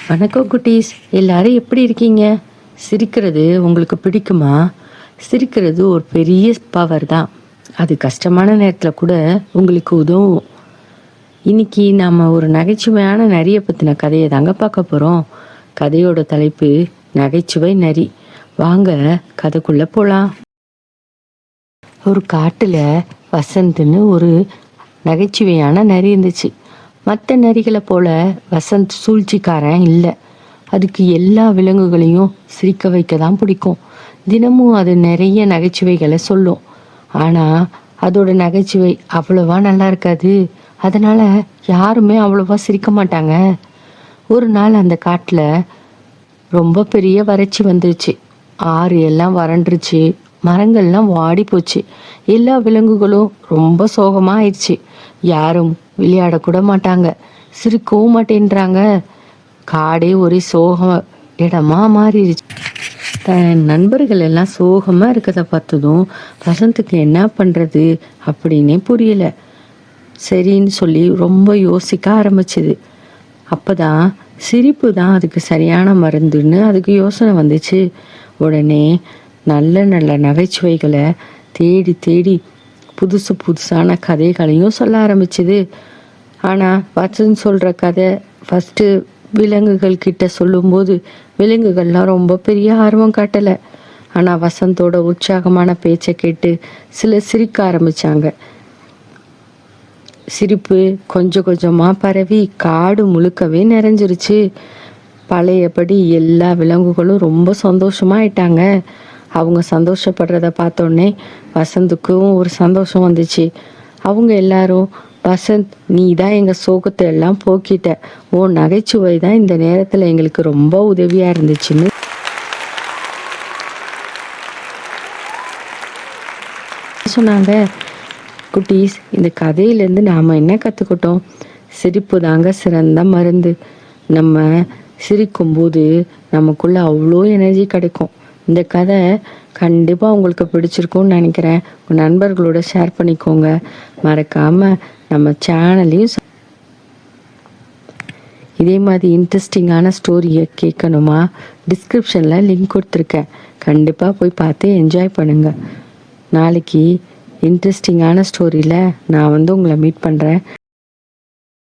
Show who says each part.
Speaker 1: வணக்கம் குட்டீஸ், எல்லாரும் எப்படி இருக்கீங்க? சிரிக்கிறது உங்களுக்கு பிடிக்குமா? சிரிக்கிறது ஒரு பெரிய பவர் தான். அது கஷ்டமான நேரத்தில் கூட உங்களுக்கு உதவும். இன்னைக்கு நம்ம ஒரு நகைச்சுவையான நரியை பற்றின கதையை தாங்க பார்க்க போகிறோம். கதையோட தலைப்பு நகைச்சுவை நரி. வாங்க கதைக்குள்ளே போகலாம். ஒரு காட்டில் வசந்த்னு ஒரு நகைச்சுவையான நரி இருந்துச்சு. மற்ற நரிகளை போல வசந்த் சூழ்ச்சிக்காரன் இல்லை. அதுக்கு எல்லா விலங்குகளையும் சிரிக்க வைக்க தான் பிடிக்கும். தினமும் அது நிறைய நகைச்சுவைகளை சொல்லும். ஆனால் அதோட நகைச்சுவை அவ்வளவா நல்லா இருக்காது. அதனால யாருமே அவ்வளவா சிரிக்க மாட்டாங்க. ஒரு நாள் அந்த காட்டில் ரொம்ப பெரிய வறட்சி வந்துருச்சு. ஆறு எல்லாம் வறண்டுருச்சு, மரங்கள்லாம் வாடி போச்சு. எல்லா விலங்குகளும் ரொம்ப சோகமா ஆயிடுச்சு. யாரும் விளையாடக்கூட மாட்டாங்க, சிரிக்கவும் மாட்டேன்றாங்க. காடே ஒரே சோக இடமா மாறிடுச்சு. தன் நண்பர்கள் எல்லாம் சோகமா இருக்கதை பார்த்ததும் வசந்துக்கு என்ன பண்றது அப்படின்னே புரியல. சரின்னு சொல்லி ரொம்ப யோசிக்க ஆரம்பிச்சுது. அப்பதான் சிரிப்பு தான் அதுக்கு சரியான மருந்துன்னு அதுக்கு யோசனை வந்துச்சு. உடனே நல்ல நல்ல நகைச்சுவைகளை தேடி தேடி புதுசு புதுசான கதைகளையும் சொல்ல ஆரம்பிச்சுது. ஆனால் வசந்த் சொல்கிற கதை ஃபஸ்ட்டு விலங்குகள் கிட்ட சொல்லும்போது விலங்குகள்லாம் ரொம்ப பெரிய ஆர்வம் காட்டலை. ஆனால் வசந்தோட உற்சாகமான பேச்சை கேட்டு சிலர் சிரிக்க ஆரம்பித்தாங்க. சிரிப்பு கொஞ்சம் கொஞ்சமாக பரவி காடு முழுக்கவே நிறைஞ்சிருச்சு. பழையபடி எல்லா விலங்குகளும் ரொம்ப சந்தோஷமாயிட்டாங்க. அவங்க சந்தோஷப்படுறத பார்த்தோன்னே வசந்துக்கும் ஒரு சந்தோஷம் வந்துச்சு. அவங்க எல்லாரும், வசந்த், நீ தான் எங்கள் சோகத்தை எல்லாம் போக்கிட்ட, ஓ நகைச்சுவை தான் இந்த நேரத்தில் எங்களுக்கு ரொம்ப உதவியாக இருந்துச்சுன்னு சொன்னாங்க. குட்டீஸ், இந்த கதையிலேருந்து நாம் என்ன கற்றுக்கிட்டோம்? சிரிப்பு தாங்க சிறந்த மருந்து. நம்ம சிரிக்கும்போது நமக்குள்ள அவ்வளோ எனர்ஜி கிடைக்கும். இந்த கதை கண்டிப்பாக உங்களுக்கு பிடிச்சிருக்கும்னு நினைக்கிறேன். உங்கள் நண்பர்களோட ஷேர் பண்ணிக்கோங்க. மறக்காமல் நம்ம சேனலையும் இதே மாதிரி இன்ட்ரெஸ்டிங்கான ஸ்டோரியை கேட்கணுமா? டிஸ்கிரிப்ஷனில் லிங்க் கொடுத்துருக்கேன். கண்டிப்பாக போய் பார்த்து என்ஜாய் பண்ணுங்கள். நாளைக்கு இன்ட்ரெஸ்டிங்கான ஸ்டோரியில் நான் உங்களை மீட் பண்ணுறேன்.